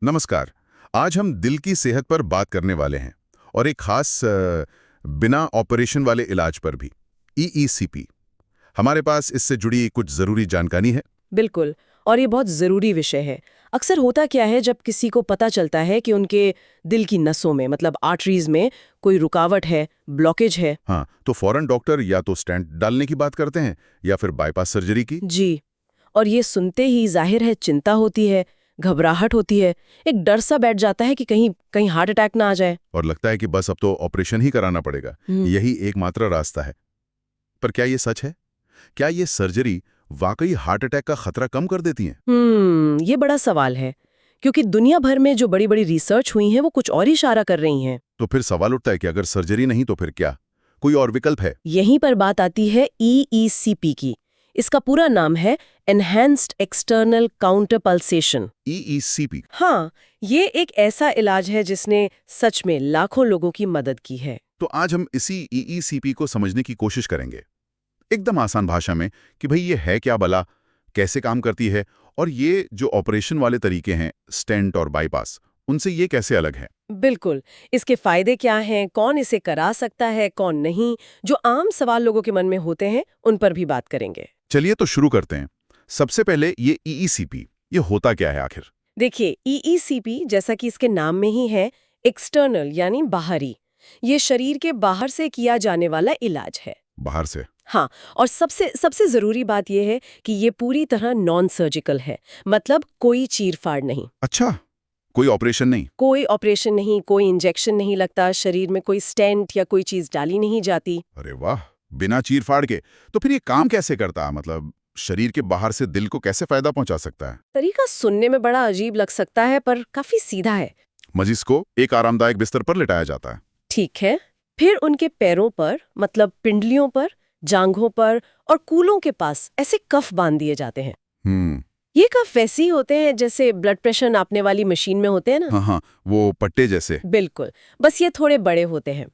नमस्कार। आज हम दिल की सेहत पर बात करने वाले हैं और एक खास बिना ऑपरेशन वाले इलाज पर भी। ईईसीपी। हमारे पास इससे जुड़ी कुछ जरूरी जानकारी है। बिल्कुल। और ये बहुत ज़रूरी विषय है। अक्सर होता क्या है जब किसी को पता चलता है कि उनके दिल की नसों में मतलब आर्टरीज में कोई रुकावट है, ब्लॉकेज है। हाँ, तो फौरन डॉक्टर या तो स्टेंट डालने की बात करते हैं या फिर बाईपास सर्जरी की। जी। और ये सुनते ही जाहिर है चिंता होती है, घबराहट होती है, एक डर सा बैठ जाता है कि कहीं कहीं हार्ट अटैक ना आ जाए। और लगता है कि बस अब तो ऑपरेशन ही कराना पड़ेगा, हम्म। यही एकमात्र रास्ता है। पर क्या ये सच है? क्या ये सर्जरी वाकई हार्ट अटैक का खतरा कम कर देती है? ये बड़ा सवाल है, क्योंकि दुनिया भर में जो बड़ी बड़ी रिसर्च हुई हैं वो कुछ और ही इशारा कर रही हैं। तो फिर सवाल उठता है कि अगर सर्जरी नहीं तो फिर क्या? कोई और विकल्प है? यहीं पर बात आती है ईईसीपी की। इसका पूरा नाम है enhanced external counter pulsation. EECP. हाँ, ये एक ऐसा इलाज है जिसने सच में लाखों लोगों की मदद की है। तो आज हम इसी ईईसीपी को समझने की कोशिश करेंगे, एकदम आसान भाषा में, कि भाई ये है क्या भला, कैसे काम करती है, और ये जो ऑपरेशन वाले तरीके हैं, स्टेंट और बाईपास, उनसे ये कैसे अलग है। बिल्कुल। इसके फायदे क्या हैं, कौन इसे करा सकता है, कौन नहीं, जो आम सवाल लोगों के मन में होते हैं, उन पर भी बात करेंगे। चलिए तो शुरू करते हैं। सबसे पहले ये ईईसीपी, ये होता क्या है आखिर? देखिए, ईईसीपी जैसा कि इसके नाम में ही है, एक्सटर्नल यानी बाहरी। ये शरीर के बाहर से किया जाने वाला इलाज है। बाहर से? हाँ, और सबसे सबसे ज़रूरी बात यह है कि ये पूरी तरह नॉन सर्जिकल है, मतलब कोई चीर-फाड़ नहीं। अच्छा, कोई ऑपरेशन नहीं? कोई ऑपरेशन नहीं, कोई इंजेक्शन नहीं लगता, शरीर में कोई स्टेंट या कोई चीज़ डाली नहीं जाती। अरे वाह, बिना चीर फाड़ के। तो फिर ये काम कैसे करता है, मतलब शरीर के बाहर से दिल को कैसे फायदा पहुंचा सकता है? तरीका सुनने में बड़ा अजीब लग सकता है, पर काफ़ी सीधा है। मरीज को एक आरामदायक बिस्तर पर लिटाया जाता है। ठीक है। फिर उनके पैरों पर, मतलब पिंडलियों पर, जांघों पर और कूलों के पास ऐसे कफ बांध दिए जाते हैं। हम्म। ये कफ वैसे ही होते हैं जैसे ब्लड प्रेशर नापने वाली मशीन में होते हैं ना। हाँ हाँ, वो पट्टे जैसे। बिल्कुल। बस ये थोड़े बड़े होते हैं।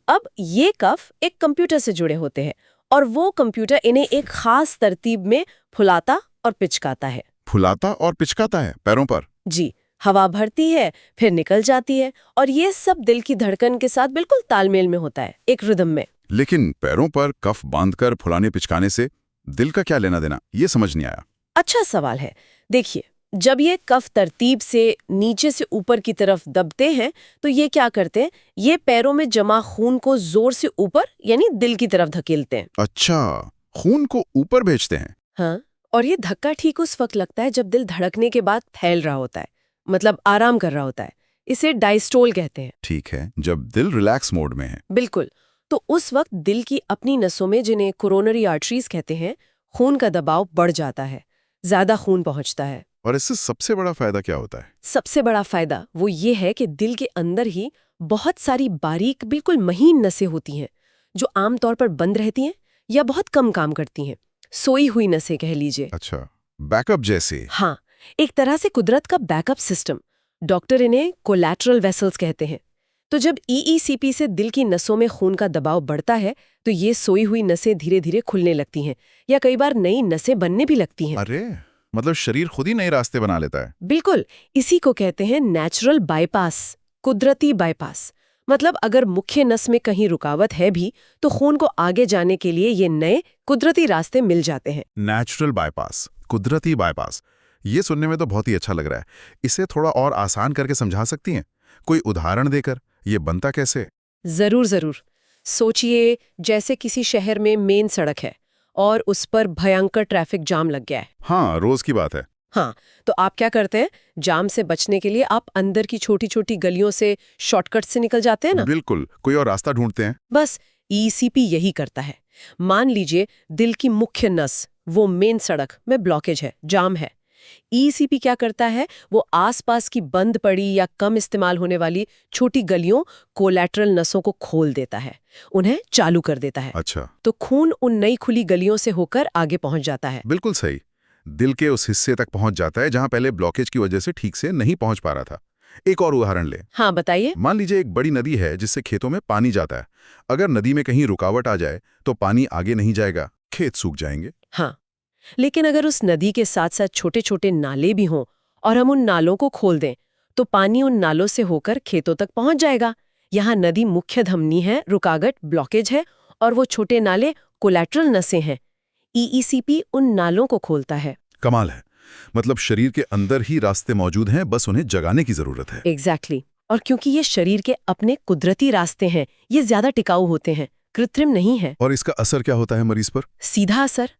अब ये कफ एक कंप्यूटर से जुड़े होते हैं और वो कंप्यूटर इन्हें एक खास तरतीब में फुलाता और पिचकाता है। फुलाता और पिचकाता है पैरों पर? जी। हवा भरती है, फिर निकल जाती है, और ये सब दिल की धड़कन के साथ बिल्कुल तालमेल में होता है, एक रिदम में। लेकिन पैरों पर कफ बांधकर फुलाने पिचकाने से दिल का क्या लेना देना, ये समझ नहीं आया। अच्छा सवाल है। देखिए, जब ये कफ तरतीब से नीचे से ऊपर की तरफ दबते हैं, तो ये क्या करते हैं, ये पैरों में जमा खून को जोर से ऊपर यानी दिल की तरफ धकेलते हैं। अच्छा, खून को ऊपर भेजते हैं। हाँ, और ये धक्का ठीक उस वक्त लगता है जब दिल धड़कने के बाद फैल रहा होता है, मतलब आराम कर रहा होता है। इसे डायस्टोल कहते हैं। ठीक है, जब दिल रिलैक्स मोड में है। बिल्कुल। तो उस वक्त दिल की अपनी नसों में, जिन्हें कोरोनरी आर्टरीज कहते हैं, खून का दबाव बढ़ जाता है, ज्यादा खून पहुंचता है। और इससे सबसे बड़ा फायदा क्या होता है? सबसे बड़ा फायदा वो ये है कि दिल के अंदर ही बहुत सारी बारीक बिल्कुल महीन नसें होती हैं, जो आमतौर पर बंद रहती हैं या बहुत कम काम करती हैं। सोई हुई नसें कह लीजिए। अच्छा, बैकअप जैसे। हाँ, एक तरह से कुदरत का बैकअप सिस्टम। डॉक्टर इन्हें कोलैटरल वेसल्स कहते हैं। तो जब ईईसीपी से दिल की नसों में खून का दबाव बढ़ता है, तो ये सोई हुई नसें धीरे धीरे खुलने लगती हैं, या कई बार नई नसें बनने भी लगती हैं। अरे, मतलब शरीर खुद ही नए रास्ते बना लेता है। बिल्कुल। इसी को कहते हैं नेचुरल बाईपास, कुदरती बाईपास। मतलब अगर मुख्य नस में कहीं रुकावट है भी, तो खून को आगे जाने के लिए ये नए कुदरती रास्ते मिल जाते हैं। नेचुरल बाईपास, कुदरती बाईपास, ये सुनने में तो बहुत ही अच्छा लग रहा है। इसे थोड़ा और आसान करके समझा सकती हैं, कोई उदाहरण देकर? ये बनता कैसे? जरूर जरूर। सोचिए, जैसे किसी शहर में मेन सड़क है और उस पर भयंकर ट्रैफिक जाम लग गया है। हाँ, रोज की बात है। हाँ, तो आप क्या करते हैं, जाम से बचने के लिए आप अंदर की छोटी छोटी गलियों से, शॉर्टकट से निकल जाते हैं ना। बिल्कुल, कोई और रास्ता ढूंढते हैं। बस ईसीपी यही करता है। मान लीजिए दिल की मुख्य नस, वो मेन सड़क में ब्लॉकेज है, जाम है। ईसीपी क्या करता है, वो आसपास की बंद पड़ी या कम इस्तेमाल होने वाली छोटी गलियों, कोलैटरल नसों को खोल देता है, उन्हें चालू कर देता है। अच्छा। तो खून उन नई खुली गलियों से होकर आगे पहुंच जाता है। बिल्कुल सही। दिल के उस हिस्से तक पहुंच जाता है जहां पहले ब्लॉकेज की वजह से ठीक से नहीं पहुंच पा रहा था। एक और उदाहरण ले। हाँ, बताइए। मान लीजिए एक बड़ी नदी है जिससे खेतों में पानी जाता है। अगर नदी में कहीं रुकावट आ जाए तो पानी आगे नहीं जाएगा, खेत सूख जाएंगे। हाँ, लेकिन अगर उस नदी के साथ साथ छोटे छोटे नाले भी हों और हम उन नालों को खोल दें, तो पानी उन नालों से होकर खेतों तक पहुंच जाएगा। यहाँ नदी मुख्य धमनी है, रुकावट ब्लॉकेज है, और वो छोटे नाले कोलैटरल नसें हैं। ईईसीपी उन नालों को खोलता है। कमाल है। मतलब शरीर के अंदर ही रास्ते मौजूद हैं, बस उन्हें जगाने की जरूरत है। एग्जैक्टली। और क्योंकि ये शरीर के अपने कुदरती रास्ते हैं, ये ज्यादा टिकाऊ होते हैं, कृत्रिम नहीं है। और इसका असर क्या होता है मरीज पर? सीधा असर।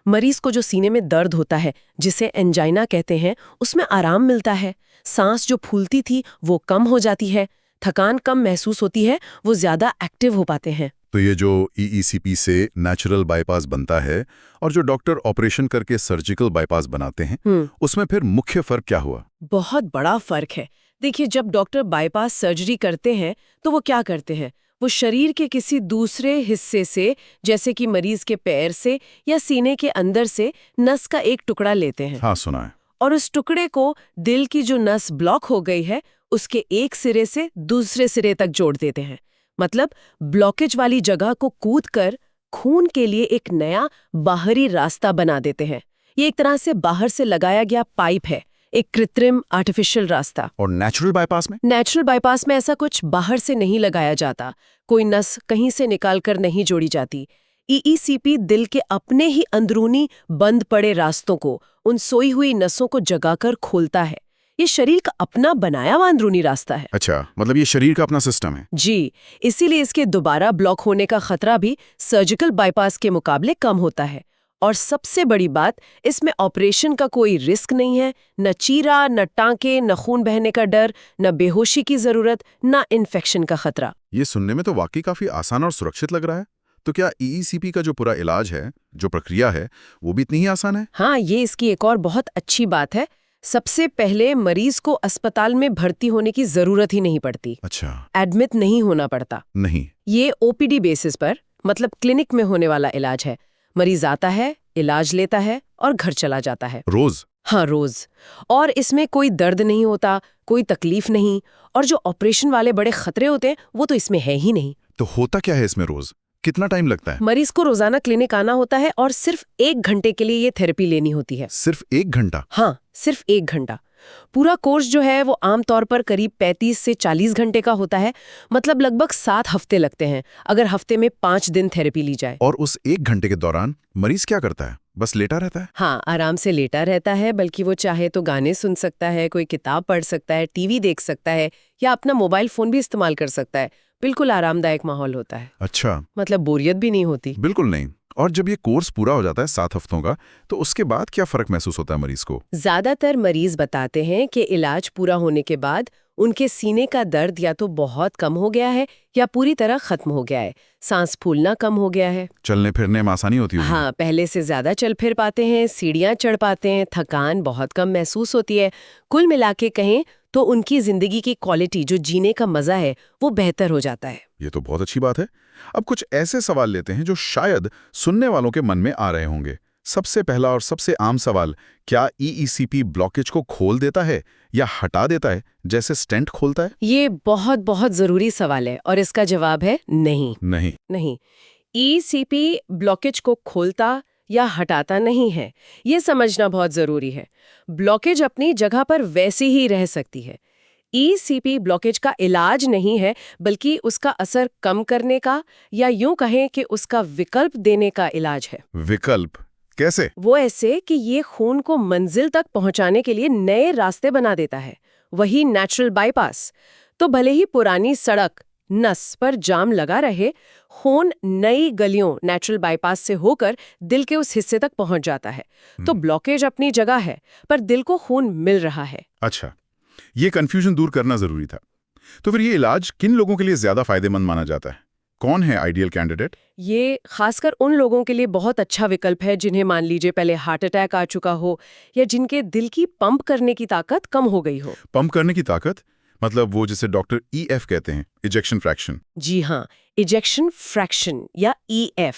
मरीज को जो सीने में दर्द होता है, जिसे एंजाइना कहते हैं, उसमें आराम मिलता है। सांस जो फूलती थी वो कम हो जाती है। थकान कम महसूस होती है, वो ज्यादा एक्टिव हो पाते हैं। तो ये जो ईईसीपी से नेचुरल बाईपास बनता है और जो डॉक्टर ऑपरेशन करके सर्जिकल बाईपास बनाते हैं, उसमें फिर मुख्य फर्क क्या हुआ? बहुत बड़ा फर्क है। देखिए, जब डॉक्टर बाईपास सर्जरी करते हैं तो वो क्या करते हैं? वो शरीर के किसी दूसरे हिस्से से, जैसे कि मरीज के पैर से या सीने के अंदर से, नस का एक टुकड़ा लेते हैं। हाँ, सुना है। और उस टुकड़े को दिल की जो नस ब्लॉक हो गई है उसके एक सिरे से दूसरे सिरे तक जोड़ देते हैं। मतलब ब्लॉकेज वाली जगह को कूदकर खून के लिए एक नया बाहरी रास्ता बना देते हैं। ये एक तरह से बाहर से लगाया गया पाइप है, एक कृत्रिम आर्टिफिशियल रास्ता। और नेचुरल बाईपास में? नेचुरल बाईपास में ऐसा कुछ बाहर से नहीं लगाया जाता, कोई नस कहीं से निकालकर नहीं जोड़ी जाती। ईईसीपी दिल के अपने ही अंदरूनी बंद पड़े रास्तों को, उन सोई हुई नसों को जगाकर खोलता है। ये शरीर का अपना बनाया हुआ अंदरूनी रास्ता है। अच्छा, मतलब ये शरीर का अपना सिस्टम है। जी, इसीलिए इसके दोबारा ब्लॉक होने का खतरा भी सर्जिकल बाईपास के मुकाबले कम होता है। और सबसे बड़ी बात, इसमें ऑपरेशन का कोई रिस्क नहीं है। न चीरा, न टांके, न खून बहने का डर, न बेहोशी की जरूरत, न इन्फेक्शन का खतरा। ये सुनने में तो वाकई काफी आसान और सुरक्षित लग रहा है। तो क्या ईईसीपी का जो पूरा इलाज है, जो प्रक्रिया है, वो भी इतनी ही आसान है? हाँ, ये इसकी एक और बहुत अच्छी बात है। सबसे पहले मरीज को अस्पताल में भर्ती होने की जरूरत ही नहीं पड़ती। अच्छा। एडमिट नहीं होना पड़ता। नहीं। ये ओपीडी बेसिस पर, मतलब क्लिनिक में होने वाला इलाज है। मरीज आता है, इलाज लेता है और घर चला जाता है। रोज? हाँ, रोज। और इसमें कोई दर्द नहीं होता, कोई तकलीफ नहीं, और जो ऑपरेशन वाले बड़े खतरे होते हैं वो तो इसमें है ही नहीं। तो होता क्या है इसमें रोज? कितना टाइम लगता है? मरीज को रोजाना क्लिनिक आना होता है और सिर्फ 1 घंटे के लिए ये थेरेपी लेनी होती है। सिर्फ 1 घंटा? हाँ, सिर्फ 1 घंटा। पूरा कोर्स जो है वो आमतौर पर करीब 35 से 40 घंटे का होता है। मतलब लगभग 7 हफ्ते लगते हैं, अगर हफ्ते में 5 दिन थेरेपी ली जाए। और उस 1 घंटे के दौरान मरीज क्या करता है? बस लेटा रहता है? हाँ, आराम से लेटा रहता है, बल्कि वो चाहे तो गाने सुन सकता है, कोई किताब पढ़ सकता है, टीवी देख सकता है, या अपना मोबाइल फोन भी इस्तेमाल कर सकता है। बिल्कुल आरामदायक माहौल होता है। अच्छा। मतलब बोरियत भी नहीं होती। बिल्कुल नहीं। और जब ये कोर्स पूरा हो जाता है 7 हफ्तों का, तो उसके बाद क्या फर्क महसूस होता है मरीज को? ज्यादातर मरीज बताते हैं कि इलाज पूरा होने के बाद उनके सीने का दर्द या तो बहुत कम हो गया है या पूरी तरह खत्म हो गया है। सांस फूलना कम हो गया है। चलने फिरने में आसानी होती है? हाँ, पहले से ज्यादा चल फिर पाते हैं, सीढ़ियां चढ़ पाते हैं, थकान बहुत कम महसूस होती है। कुल मिला के कहें तो उनकी जिंदगी की क्वालिटी, जो जीने का मजा है, वो बेहतर हो जाता है। ये तो बहुत अच्छी बात है। अब कुछ ऐसे सवाल लेते हैं जो शायद सुनने वालों के मन में आ रहे होंगे। सबसे पहला और सबसे आम सवाल, क्या ईईसीपी ब्लॉकेज को खोल देता है या हटा देता है, जैसे स्टेंट खोलता है? ये बहुत बहुत जरूरी सवाल है और इसका जवाब है नहीं। नहीं। नहीं, ईसीपी ब्लॉकेज को खोलता या हटाता नहीं है। ये समझना बहुत जरूरी है। ब्लॉकेज अपनी जगह पर वैसी ही रह सकती है। ईसीपी ब्लॉकेज का इलाज नहीं है, बल्कि उसका असर कम करने का, या यूं कहें कि उसका विकल्प देने का इलाज है। विकल्प? कैसे? वो ऐसे कि ये खून को मंजिल तक पहुंचाने के लिए नए रास्ते बना देता है, वही नेचुरल बाईपास। तो भले ही पुरानी सड़क, नस पर जाम लगा रहे, खून नई गलियों नेचुरल बाईपास से होकर दिल के उस हिस्से तक पहुंच जाता है। तो ब्लॉकेज अपनी जगह है, पर दिल को खून मिल रहा है। अच्छा, ये कंफ्यूजन दूर करना जरूरी था। तो फिर ये इलाज किन लोगों के लिए ज्यादा फायदेमंद माना जाता है? कौन है आइडियल कैंडिडेट? ये खासकर उन लोगों के लिए बहुत अच्छा विकल्प है जिन्हें मान लीजिए पहले हार्ट अटैक आ चुका हो, या जिनके दिल की पंप करने की ताकत कम हो गई हो। पंप करने की ताकत? मतलब वो जिसे डॉक्टर ईएफ कहते हैं, इजेक्शन फ्रैक्शन। जी हाँ, इजेक्शन फ्रैक्शन या ईएफ।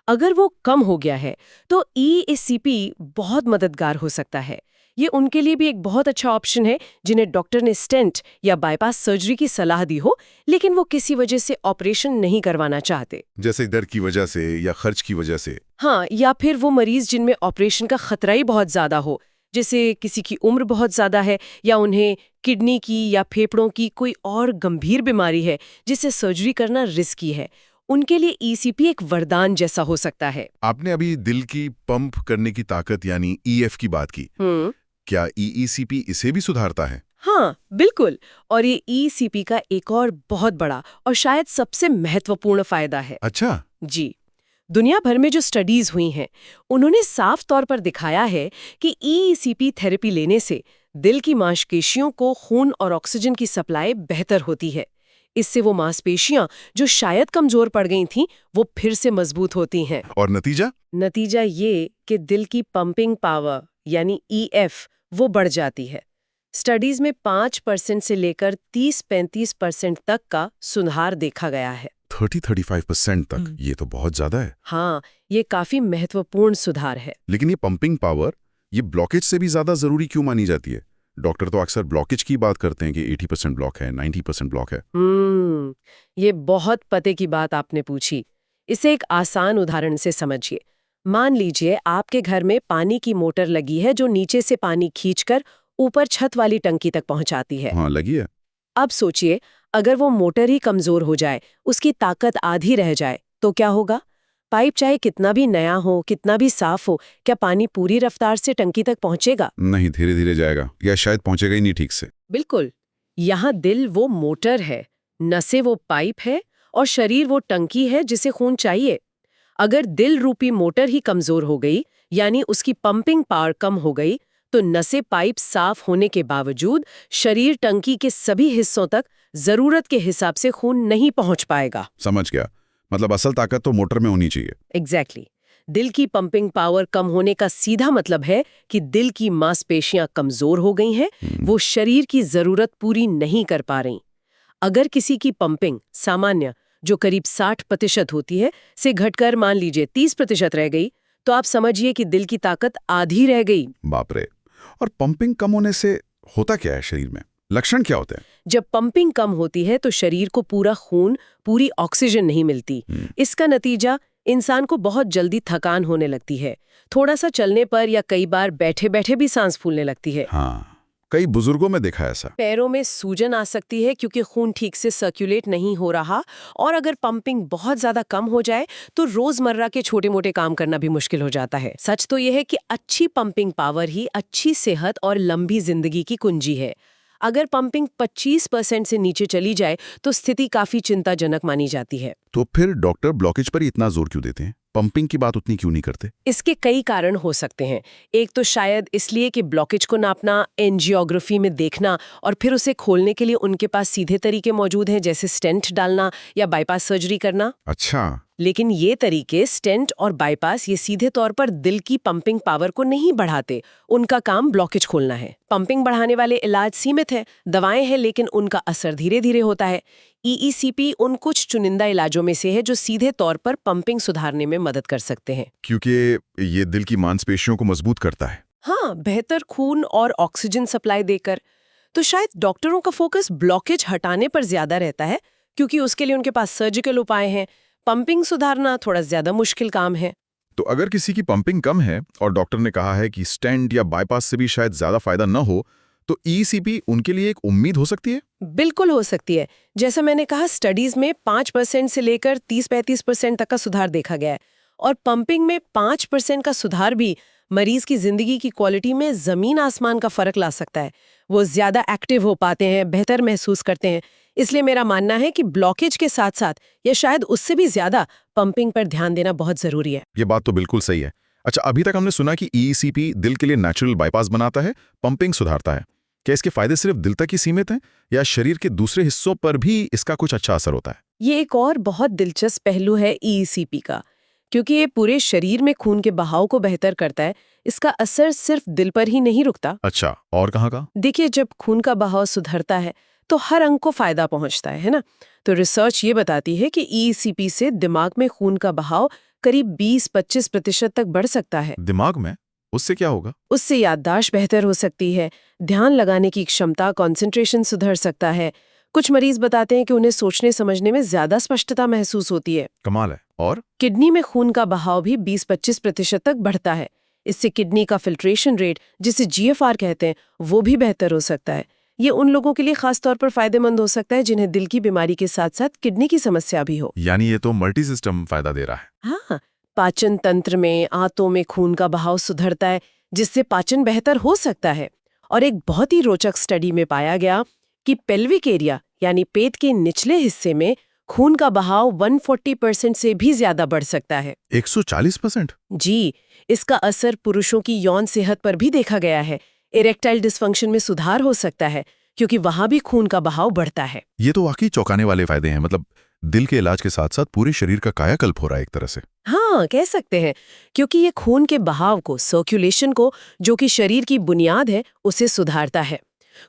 अगर वो कम हो गया है तो ईसीपी बहुत मददगार हो सकता है। ये उनके लिए भी एक बहुत अच्छा ऑप्शन है जिन्हें डॉक्टर ने स्टेंट या बाईपास सर्जरी की सलाह दी हो, लेकिन वो किसी वजह से ऑपरेशन नहीं करवाना चाहते, जैसे डर की वजह से या खर्च की वजह से। हाँ, या फिर वो मरीज जिनमें ऑपरेशन का खतरा ही बहुत ज्यादा हो, जैसे किसी की उम्र बहुत ज्यादा है या उन्हें किडनी की या फेफड़ों की कोई और गंभीर बीमारी है जिससे सर्जरी करना रिस्की है, उनके लिए ईसीपी एक वरदान जैसा हो सकता है। आपने अभी दिल की पंप करने की ताकत यानी ईएफ की बात की। क्या ईईसीपी इसे भी सुधारता है? हाँ, बिल्कुल। और ये ईसीपी का एक और बहुत बड़ा और शायद सबसे महत्वपूर्ण फायदा है। अच्छा। जी, दुनिया भर में जो स्टडीज हुई हैं, उन्होंने साफ तौर पर दिखाया है कि ईसीपी थेरेपी लेने से दिल की मांसपेशियों को खून और ऑक्सीजन की सप्लाई बेहतर होती है। इससे वो मांसपेशियां जो शायद कमजोर पड़ गई थीं, वो फिर से मजबूत होती हैं। और नतीजा? नतीजा ये कि दिल की पंपिंग पावर यानी ईएफ वो बढ़ जाती है। स्टडीज में 5% से लेकर 30-35% तक का सुधार देखा गया है। 30-35% तक, ये तो बहुत ज्यादा है। हाँ, ये काफी महत्वपूर्ण सुधार है। लेकिन ये पंपिंग पावर, ये ब्लॉकेज से भी ज्यादा जरूरी क्यों मानी जाती है? डॉक्टर तो अक्सर ब्लॉकेज की बात करते हैं कि 80% ब्लॉक है, 90% ब्लॉक है। ये बहुत पते की बात आपने पूछी। इसे एक आसान उदाहरण से समझिए। मान लीजिए आपके घर में पानी की मोटर लगी है जो नीचे से पानी खींचकर ऊपर छत वाली टंकी तक पहुंचाती है। हाँ, लगी है। अब सोचिए, अगर वो मोटर ही कमजोर हो जाए, उसकी ताकत आधी रह जाए, तो क्या होगा? पाइप चाहे कितना भी नया हो, कितना भी साफ हो, क्या पानी पूरी रफ्तार से टंकी तक पहुंचेगा? नहीं, धीरे धीरे जाएगा, या शायद पहुंचेगा ही नहीं ठीक से। बिल्कुल। यहाँ दिल वो मोटर है, नसें वो पाइप है और शरीर वो टंकी है जिसे खून चाहिए। अगर दिल रूपी मोटर ही कमजोर हो गई, यानी उसकी पंपिंग पावर कम हो गई, तो नसें पाइप साफ होने के बावजूद शरीर टंकी के सभी हिस्सों तक जरूरत के हिसाब से खून नहीं पहुंच पाएगा। समझ गया। मतलब असल ताकत तो मोटर में होनी चाहिए। एग्जैक्टली। दिल की पंपिंग पावर कम होने का सीधा मतलब है कि दिल की मांसपेशियां कमजोर हो गई हैं, वो शरीर की जरूरत पूरी नहीं कर पा रही। अगर किसी की पंपिंग सामान्य, जो करीब 60% होती है, से घटकर मान लीजिए 30% रह गई, तो आप समझिए कि दिल की ताकत आधी रह गई। बाप रे। और पंपिंग कम होने से होता क्या है शरीर में? लक्षण क्या होते हैं? जब पंपिंग कम होती है तो शरीर को पूरा खून, पूरी ऑक्सीजन नहीं मिलती। इसका नतीजा इंसान को बहुत जल्दी थकान होने लगती है। थोड़ा सा चलने पर या कई बार बैठे बैठे भी सांस फूलने लगती है। हाँ, कई बुजुर्गों में देखा है ऐसा। पैरों में सूजन आ सकती है क्योंकि खून ठीक से सर्कुलेट नहीं हो रहा। और अगर पंपिंग बहुत ज्यादा कम हो जाए तो रोजमर्रा के छोटे मोटे काम करना भी मुश्किल हो जाता है। सच तो यह है कि अच्छी पंपिंग पावर ही अच्छी सेहत और लंबी जिंदगी की कुंजी है। अगर पंपिंग 25% से नीचे चली जाए तो स्थिति काफी चिंताजनक मानी जाती है। तो फिर डॉक्टर ब्लॉकेज पर ही इतना जोर क्यों देते हैं? पंपिंग की बात उतनी क्यों नहीं करते? इसके कई कारण हो सकते हैं। एक तो शायद इसलिए कि ब्लॉकेज को नापना, एंजियोग्राफी में देखना और फिर उसे खोलने के लिए उनके पास सीधे तरीके मौजूद हैं, जैसे स्टेंट डालना या बाईपास सर्जरी करना। अच्छा। लेकिन ये तरीके, स्टेंट और बाईपास, ये सीधे तौर पर दिल की पंपिंग पावर को नहीं बढ़ाते। उनका काम ब्लॉकेज खोलना है। पंपिंग बढ़ाने वाले इलाज सीमित हैं, दवाएं हैं, लेकिन उनका असर धीरे धीरे होता है। ईईसीपी उन कुछ चुनिंदा इलाजों में से है जो सीधे तौर पर पंपिंग सुधारने में मदद कर सकते हैं। क्योंकि ये दिल की मांसपेशियों को मजबूत करता है। हाँ, बेहतर खून और ऑक्सीजन सप्लाई देकर। तो शायद डॉक्टरों का फोकस ब्लॉकेज हटाने पर ज्यादा रहता है, क्योंकि उसके लिए उनके पास सर्जिकल उपाय हैं। पंपिंग सुधारना थोड़ा ज्यादा मुश्किल काम है। तो अगर किसी की पंपिंग कम है और डॉक्टर ने कहा है कि स्टेंट या बाईपास से भी शायद ज्यादा फायदा न हो, तो ईसीपी उनके लिए एक उम्मीद हो सकती है? बिल्कुल हो सकती है। जैसा मैंने कहा, स्टडीज में 5% से लेकर 30-35% तक का सुधार देखा गया है। और पंपिंग में 5% का सुधार भी मरीज की जिंदगी की क्वालिटी में जमीन आसमान का फर्क ला सकता है। वो ज्यादा एक्टिव हो पाते हैं, बेहतर महसूस करते हैं। इसलिए मेरा मानना है कि ब्लॉकेज के साथ साथ या शायद उससे भी ज्यादा पंपिंग पर ध्यान देना बहुत जरूरी है। ये बात तो बिल्कुल सही है। अच्छा, अभी तक हमने सुना कि ईसीपी दिल के लिए नेचुरल बाईपास बनाता है, पंपिंग सुधारता है। क्या इसके फायदे सिर्फ दिल तक ही सीमित हैं या शरीर के दूसरे हिस्सों पर भी इसका कुछ अच्छा असर होता है? ये एक और बहुत दिलचस्प पहलू है ईसीपी का, क्योंकि ये पूरे शरीर में खून के बहाव को बेहतर करता है। इसका असर सिर्फ दिल पर ही नहीं रुकता। अच्छा, और कहाँ का? देखिए, जब खून का बहाव सुधरता है तो हर अंग को फायदा पहुंचता है ना? तो रिसर्च ये बताती है कि ईसीपी से दिमाग में खून का बहाव करीब 20-25% तक बढ़ सकता है। दिमाग में? उससे क्या होगा? उससे याददाश्त बेहतर हो सकती है, ध्यान लगाने की क्षमता, कंसंट्रेशन सुधर सकता है। कुछ मरीज बताते हैं कि उन्हें सोचने समझने में ज्यादा स्पष्टता महसूस होती है। कमाल है। और किडनी में खून का बहाव भी 20-25% तक बढ़ता है। इससे किडनी का फिल्ट्रेशन रेट, जिसे GFR कहते हैं, वो भी बेहतर हो सकता है। ये उन लोगों के लिए खास तौर पर फायदेमंद हो सकता है जिन्हें दिल की बीमारी के साथ साथ किडनी की समस्या भी हो। यानी ये तो मल्टी सिस्टम फायदा दे रहा है। हाँ, पाचन तंत्र में, आंतों में खून का बहाव सुधरता है, जिससे पाचन बेहतर हो सकता है। और एक बहुत ही रोचक स्टडी में पाया गया कि पेल्विक एरिया यानी पेट के निचले हिस्से में खून का बहाव 140% से भी ज्यादा बढ़ सकता है। 140%? जी, इसका असर पुरुषों की यौन सेहत पर भी देखा गया है। इरेक्टाइल डिस्फंक्शन में सुधार हो सकता है क्योंकि वहां भी खून का बहाव बढ़ता है। ये तो वाकई चौंकाने वाले फायदे हैं। मतलब दिल के इलाज के साथ साथ पूरे शरीर का कायाकल्प हो रहा है एक तरह से। हाँ, कह सकते हैं, क्योंकि ये खून के बहाव को, सर्कुलेशन को, जो कि शरीर की बुनियाद है, उसे सुधारता है।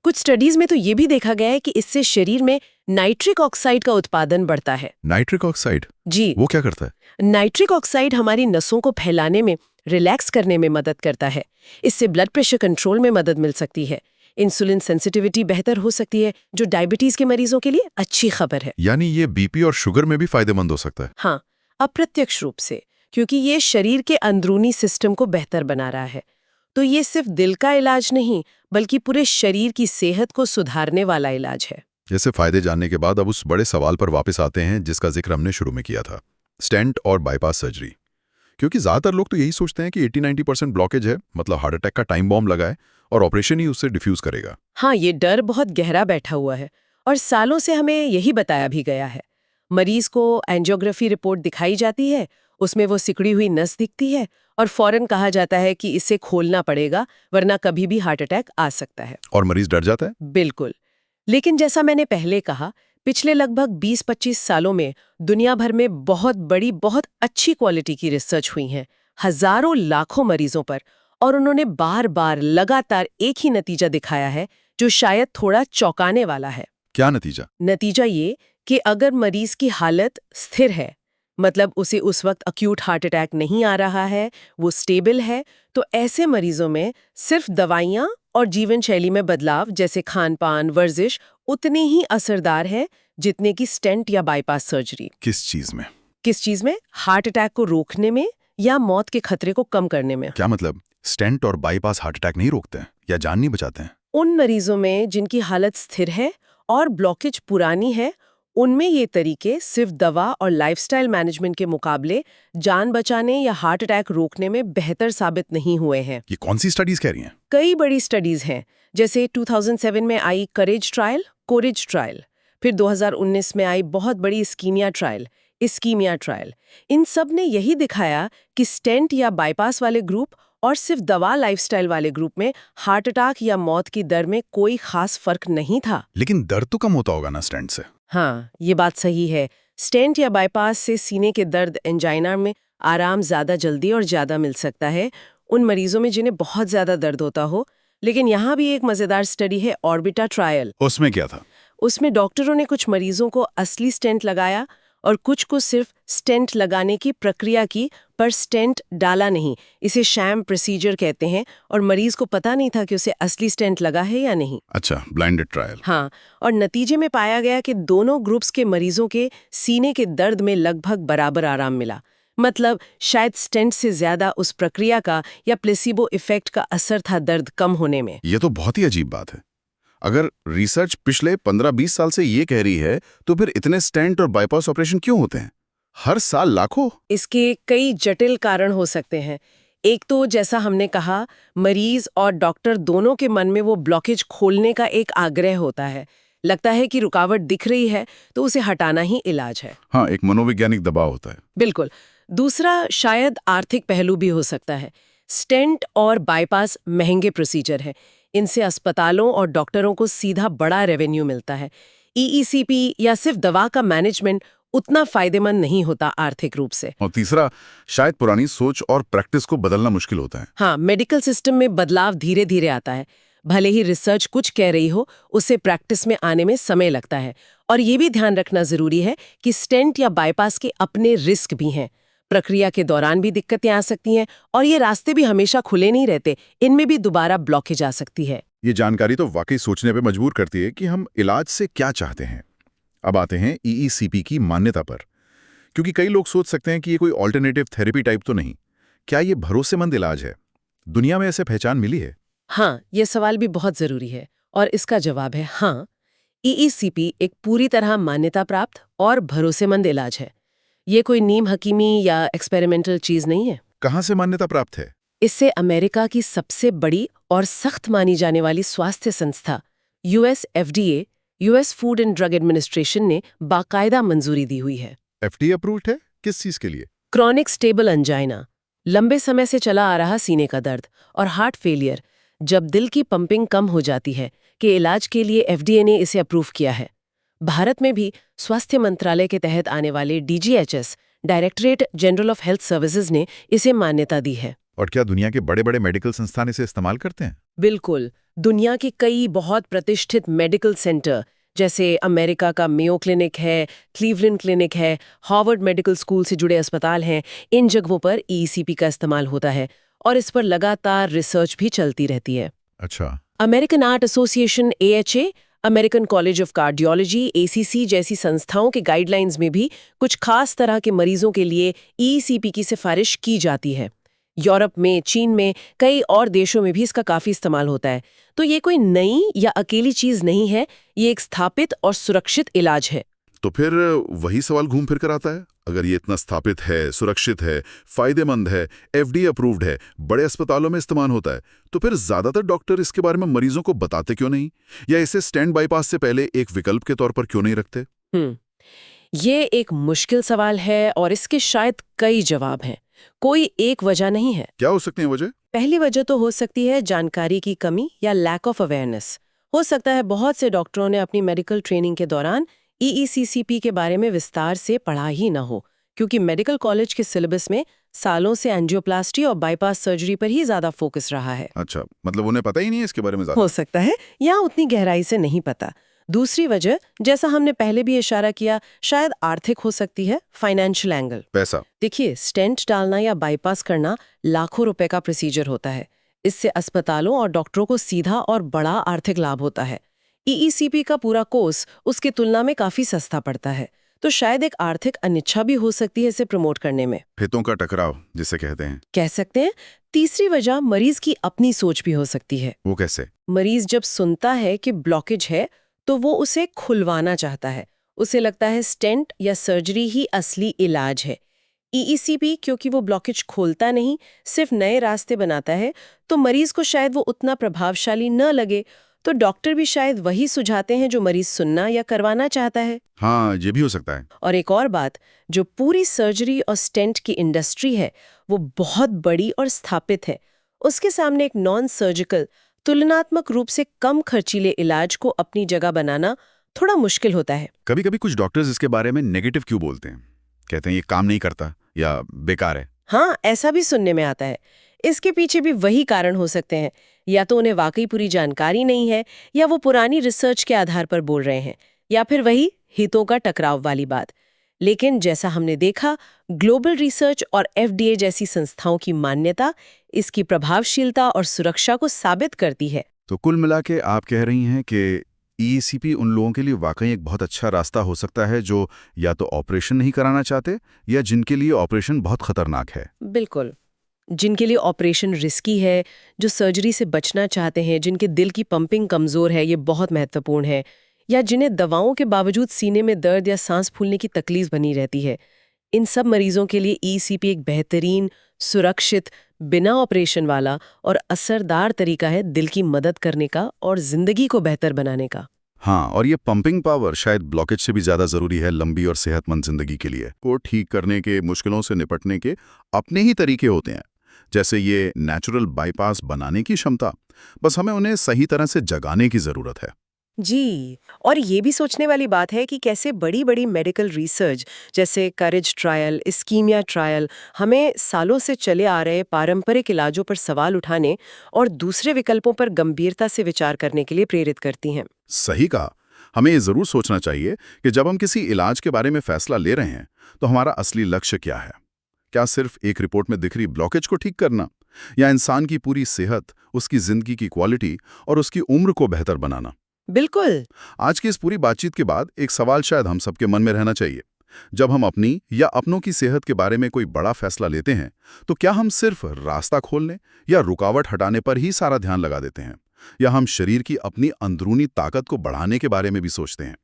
कुछ स्टडीज में तो ये भी देखा गया है कि इससे शरीर में नाइट्रिक ऑक्साइड का उत्पादन बढ़ता है। Nitric oxide? जी, वो क्या करता है? नाइट्रिक ऑक्साइड हमारी नसों को फैलाने में, रिलैक्स करने में मदद करता है। इससे ब्लड प्रेशर कंट्रोल में मदद मिल सकती है। इंसुलिन सेंसिटिविटी बेहतर हो सकती है, जो डायबिटीज के मरीजों के लिए अच्छी खबर है। यानी ये बीपी और शुगर में भी फायदेमंद हो सकता है। हाँ, अप्रत्यक्ष रूप से, क्योंकि ये शरीर के अंदरूनी सिस्टम को बेहतर बना रहा है। तो ये सिर्फ दिल का इलाज नहीं, बल्कि पूरे शरीर की सेहत को सुधारने वाला इलाज है। जैसे फायदे जानने के बाद अब उस बड़े सवाल पर वापस आते हैं जिसका जिक्र हमने शुरू में किया था, स्टेंट और बाईपास सर्जरी। क्योंकि ज्यादातर लोग तो यही सोचते हैं कि 80-90% ब्लॉकेज है, मतलब हार्ट अटैक का टाइम बॉम्ब लगा है और ऑपरेशन ही उससे डिफ्यूज करेगा। हाँ, ये डर बहुत गहरा बैठा हुआ है और सालों से हमें यही बताया भी गया है। मरीज को एंजियोग्राफी रिपोर्ट दिखाई जाती है, उसमें वो सिकुड़ी हुई नस दिखती है और फौरन कहा जाता है कि इसे खोलना पड़ेगा, वरना कभी भी हार्ट अटैक आ सकता है। और मरीज डर जाता है। बिल्कुल। लेकिन जैसा मैंने पहले कहा, पिछले लगभग 20-25 सालों में दुनिया भर में बहुत बड़ी, बहुत अच्छी क्वालिटी की रिसर्च हुई है, हजारों लाखों मरीजों पर, और उन्होंने बार बार लगातार एक ही नतीजा दिखाया है जो शायद थोड़ा चौंकाने वाला है। क्या नतीजा? नतीजा ये कि अगर मरीज की हालत स्थिर है, मतलब उसे उस वक्त अक्यूट हार्ट अटैक नहीं आ रहा है, वो स्टेबल है, तो ऐसे मरीजों में सिर्फ दवाइयाँ और जीवन शैली में बदलाव जैसे खान-पान, वर्जिश उतने ही असरदार है जितने की स्टेंट या बाईपास सर्जरी। किस चीज में? किस चीज में? हार्ट अटैक को रोकने में या मौत के खतरे को कम करने में। क्या मतलब स्टेंट और बाईपास हार्ट अटैक नहीं रोकते हैं या जान नहीं बचाते हैं? उन मरीजों में जिनकी हालत स्थिर है और ब्लॉकेज पुरानी है, उनमें ये तरीके सिर्फ दवा और लाइफस्टाइल मैनेजमेंट के मुकाबले जान बचाने या हार्ट अटैक रोकने में बेहतर साबित नहीं हुए हैं। ये कौन सी स्टडीज कह रही हैं? कई बड़ी स्टडीज हैं, जैसे 2007 में आई करेज ट्रायल, फिर 2019 में आई बहुत बड़ी इस्कीमिया ट्रायल। इन सब ने यही दिखाया कि स्टेंट या बाईपास वाले ग्रुप और सिर्फ दवा लाइफस्टाइल वाले ग्रुप में हार्ट अटैक या मौत की दर में कोई खास फर्क नहीं था। लेकिन दर्द तो कम होता होगा ना स्टेंट से? हाँ, ये बात सही है। स्टेंट या बाईपास से सीने के दर्द, एंजाइना में आराम ज्यादा जल्दी और ज्यादा मिल सकता है उन मरीजों में जिन्हें बहुत ज्यादा दर्द होता हो। लेकिन यहाँ भी एक मजेदार स्टडी है, ऑर्बिटा ट्रायल। उसमें क्या था? उसमें डॉक्टरों ने कुछ मरीजों को असली स्टेंट लगाया और कुछ को सिर्फ स्टेंट लगाने की प्रक्रिया की, पर स्टेंट डाला नहीं। इसे शैम प्रोसीजर कहते हैं और मरीज को पता नहीं था कि उसे असली स्टेंट लगा है या नहीं। अच्छा, ब्लाइंडेड ट्रायल। हाँ, और नतीजे में पाया गया कि दोनों ग्रुप्स के मरीजों के सीने के दर्द में लगभग बराबर आराम मिला। मतलब शायद स्टेंट से ज्यादा उस प्रक्रिया का या प्लेसिबो इफेक्ट का असर था दर्द कम होने में। ये तो बहुत ही अजीब बात है। अगर रिसर्च पिछले 15-20 साल से ये कह रही है, तो फिर इतने स्टेंट और बाईपास ऑपरेशन क्यों होते हैं हर साल लाखों? इसके कई जटिल कारण हो सकते हैं। एक तो जैसा हमने कहा, मरीज और डॉक्टर दोनों के मन में वो ब्लॉकेज खोलने का एक आग्रह होता है। लगता है कि रुकावट दिख रही है तो उसे हटाना ही इलाज है। हाँ, एक मनोवैज्ञानिक दबाव होता है। बिल्कुल। दूसरा शायद आर्थिक पहलू भी हो सकता है। स्टेंट और बाईपास महंगे प्रोसीजर है, इनसे अस्पतालों और डॉक्टरों को सीधा बड़ा रेवेन्यू मिलता है। EECP या सिर्फ दवा का मैनेजमेंट उतना फायदेमंद नहीं होता आर्थिक रूप से। और तीसरा, शायद पुरानी सोच और प्रैक्टिस को बदलना मुश्किल होता है। हाँ, मेडिकल सिस्टम में बदलाव धीरे धीरे आता है। भले ही रिसर्च कुछ कह रही हो, उसे प्रैक्टिस में आने में समय लगता है। और ये भी ध्यान रखना जरूरी है कि स्टेंट या बाईपास के अपने रिस्क भी हैं। प्रक्रिया के दौरान भी दिक्कतें आ सकती हैं और ये रास्ते भी हमेशा खुले नहीं रहते, इनमें भी दोबारा ब्लॉकेज आ सकती है। ये जानकारी तो वाकई सोचने पे मजबूर करती है कि हम इलाज से क्या चाहते हैं। अब आते हैं EECP की मान्यता पर, क्योंकि कई लोग सोच सकते हैं कि ये कोई ऑल्टरनेटिव थेरेपी टाइप तो नहीं। क्या ये भरोसेमंद इलाज है? दुनिया में ऐसे पहचान मिली है? हाँ, ये सवाल भी बहुत जरूरी है और इसका जवाब है हाँ। ईईसीपी एक पूरी तरह मान्यता प्राप्त और भरोसेमंद इलाज है। ये कोई नीम हकीमी या एक्सपेरिमेंटल चीज नहीं है। कहाँ से मान्यता प्राप्त है? इससे अमेरिका की सबसे बड़ी और सख्त मानी जाने वाली स्वास्थ्य संस्था US FDA, US food and drug administration ने बाकायदा मंजूरी दी हुई है। FDA अप्रूव्ड है? किस चीज के लिए? क्रॉनिक स्टेबल अंजाइना, लंबे समय से चला आ रहा सीने का दर्द और हार्ट फेलियर, जब दिल की पंपिंग कम हो जाती है, के इलाज के लिए एफडीए ने इसे अप्रूव किया है। भारत में भी स्वास्थ्य मंत्रालय के तहत आने वाले DGHS, directorate general of health services ने इसे मान्यता दी है। और क्या दुनिया के बड़े-बड़े मेडिकल संस्थान इसे इस्तेमाल करते हैं? बिल्कुल, दुनिया के कई बहुत प्रतिष्ठित मेडिकल सेंटर जैसे अमेरिका का मेयो क्लिनिक है, क्लीवलैंड क्लिनिक है, हार्वर्ड मेडिकल स्कूल से जुड़े अस्पताल हैं, इन जगहों पर ईसीपी का इस्तेमाल होता है और इस पर लगातार रिसर्च भी चलती रहती है। अच्छा। American art association AHA, American college of cardiology ACC जैसी संस्थाओं के गाइडलाइंस में भी कुछ खास तरह के मरीजों के लिए ईसीपी की सिफारिश की जाती है। यूरोप में, चीन में, कई और देशों में भी इसका काफी इस्तेमाल होता है। तो ये कोई नई या अकेली चीज नहीं है, ये एक स्थापित और सुरक्षित इलाज है। तो फिर वही सवाल घूम फिर कर आता है, अगर ये इतना स्थापित है, सुरक्षित है, फायदेमंद है, FDA अप्रूव्ड है, बड़े अस्पतालों में इस्तेमाल होता है, तो फिर ज्यादातर डॉक्टर इसके बारे में मरीजों को बताते क्यों नहीं, या इसे स्टेंट बाईपास से पहले एक विकल्प के तौर पर क्यों नहीं रखते? ये एक मुश्किल सवाल है और इसके शायद कई जवाब हैं। कोई एक वजह नहीं है। क्या हो सकती है वजह? पहली वजह तो हो सकती है जानकारी की कमी या लैक ऑफ अवेयरनेस। हो सकता है बहुत से डॉक्टरों ने अपनी मेडिकल ट्रेनिंग के दौरान ईईसीसीपी के बारे में विस्तार से पढ़ा ही ना हो, क्योंकि मेडिकल कॉलेज के सिलेबस में सालों से एंजियोप्लास्टी और बाईपास सर्जरी पर ही ज्यादा फोकस रहा है। अच्छा, मतलब उन्हें पता ही नहीं है इसके बारे में ज्यादा? हो सकता है या उतनी गहराई से नहीं पता। दूसरी वजह, जैसा हमने पहले भी इशारा किया, शायद आर्थिक हो सकती है, फाइनेंशियल एंगल। पैसा? देखिए, स्टेंट डालना या बाईपास करना लाखों रुपए का प्रोसीजर होता है। इससे अस्पतालों और डॉक्टरों को सीधा और बड़ा आर्थिक लाभ होता है। ईईसीपी का पूरा कोर्स उसकी तुलना में काफी सस्ता पड़ता है, तो शायद एक आर्थिक अनिच्छा भी हो सकती है इसे प्रमोट करने में। हितों का टकराव जिसे कहते हैं। कह सकते हैं। तीसरी वजह मरीज की अपनी सोच भी हो सकती है। वो कैसे? मरीज जब सुनता है कि ब्लॉकेज है तो वो उसे खुलवाना चाहता है। उसे लगता है स्टेंट या सर्जरी ही असली इलाज है। ईईसीपी क्योंकि वो ब्लॉकेज खोलता नहीं, सिर्फ नए रास्ते बनाता है, तो मरीज को शायद वो उतना प्रभावशाली न लगे, तो डॉक्टर भी शायद वही सुझाते हैं जो मरीज सुनना या करवाना चाहता है। हाँ, ये भी हो सकता है। और एक और बात, जो पूरी सर्जरी और स्टेंट की इंडस्ट्री है वो बहुत बड़ी और स्थापित है। उसके सामने एक नॉन सर्जिकल, तुलनात्मक रूप से कम खर्चीले इलाज को अपनी जगह बनाना थोड़ा मुश्किल होता है। कभी-कभी कुछ डॉक्टर्स इसके बारे में नेगेटिव क्यों बोलते हैं? कहते हैं ये काम नहीं करता या बेकार है। हाँ, ऐसा भी सुनने में आता है। इसके पीछे भी वही कारण हो सकते हैं, या तो उन्हें वाकई पूरी जानकारी नहीं है, या वो पुरानी रिसर्च के आधार पर बोल रहे हैं, या फिर वही हितों का टकराव वाली बात। लेकिन जैसा हमने देखा, ग्लोबल रिसर्च और FDA जैसी संस्थाओं की मान्यता इसकी प्रभावशीलता और सुरक्षा को साबित करती है। तो कुल मिला के आप कह रही हैं कि ईसीपी उन लोगों के लिए वाकई एक बहुत अच्छा रास्ता हो सकता है जो या तो ऑपरेशन नहीं कराना चाहते या जिनके लिए ऑपरेशन बहुत खतरनाक है। बिल्कुल, जिनके लिए ऑपरेशन रिस्की है, जो सर्जरी से बचना चाहते हैं, जिनके दिल की पंपिंग कमजोर है, ये बहुत महत्वपूर्ण है, या जिन्हें दवाओं के बावजूद सीने में दर्द या सांस फूलने की तकलीफ बनी रहती है। इन सब मरीजों के लिए ईसीपी एक बेहतरीन, सुरक्षित, बिना ऑपरेशन वाला और असरदार तरीका है दिल की मदद करने का और जिंदगी को बेहतर बनाने का। हाँ, और ये पंपिंग पावर शायद ब्लॉकेज से भी ज्यादा जरूरी है लंबी और सेहतमंद जिंदगी के लिए। को ठीक करने के, मुश्किलों से निपटने के अपने ही तरीके होते हैं, जैसे ये नेचुरल बाईपास बनाने की क्षमता। बस हमें उन्हें सही तरह से जगाने की जरूरत है। जी, और ये भी सोचने वाली बात है कि कैसे बड़ी-बड़ी मेडिकल रिसर्च जैसे करेज ट्रायल, इस्कीमिया ट्रायल हमें सालों से चले आ रहे पारंपरिक इलाजों पर सवाल उठाने और दूसरे विकल्पों पर गंभीरता से विचार करने के लिए प्रेरित करती हैं। सही कहा। हमें ये जरूर सोचना चाहिए कि जब हम किसी इलाज के बारे में फैसला ले रहे हैं तो हमारा असली लक्ष्य क्या है। क्या सिर्फ एक रिपोर्ट में दिख रही ब्लॉकेज को ठीक करना, या इंसान की पूरी सेहत, उसकी जिंदगी की क्वालिटी और उसकी उम्र को बेहतर बनाना? बिल्कुल। आज की इस पूरी बातचीत के बाद एक सवाल शायद हम सबके मन में रहना चाहिए। जब हम अपनी या अपनों की सेहत के बारे में कोई बड़ा फैसला लेते हैं, तो क्या हम सिर्फ रास्ता खोलने या रुकावट हटाने पर ही सारा ध्यान लगा देते हैं, या हम शरीर की अपनी अंदरूनी ताकत को बढ़ाने के बारे में भी सोचते हैं?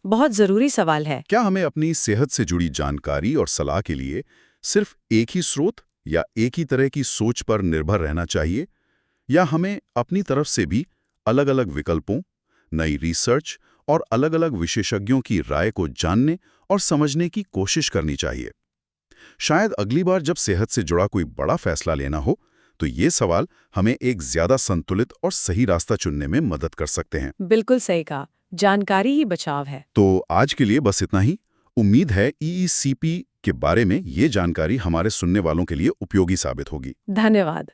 बहुत जरूरी सवाल है। क्या हमें अपनी सेहत से जुड़ी जानकारी और सलाह के लिए सिर्फ एक ही स्रोत या एक ही तरह की सोच पर निर्भर रहना चाहिए, या हमें अपनी तरफ से भी अलग-अलग विकल्पों, नई रिसर्च और अलग-अलग विशेषज्ञों की राय को जानने और समझने की कोशिश करनी चाहिए? शायद अगली बार जब सेहत से जुड़ा कोई बड़ा फैसला लेना हो, तो ये सवाल हमें एक ज्यादा संतुलित और सही रास्ता चुनने में मदद कर सकते हैं। बिल्कुल सही कहा, जानकारी ही बचाव है। तो आज के लिए बस इतना ही। उम्मीद है ईईसीपी के बारे में ये जानकारी हमारे सुनने वालों के लिए उपयोगी साबित होगी। धन्यवाद।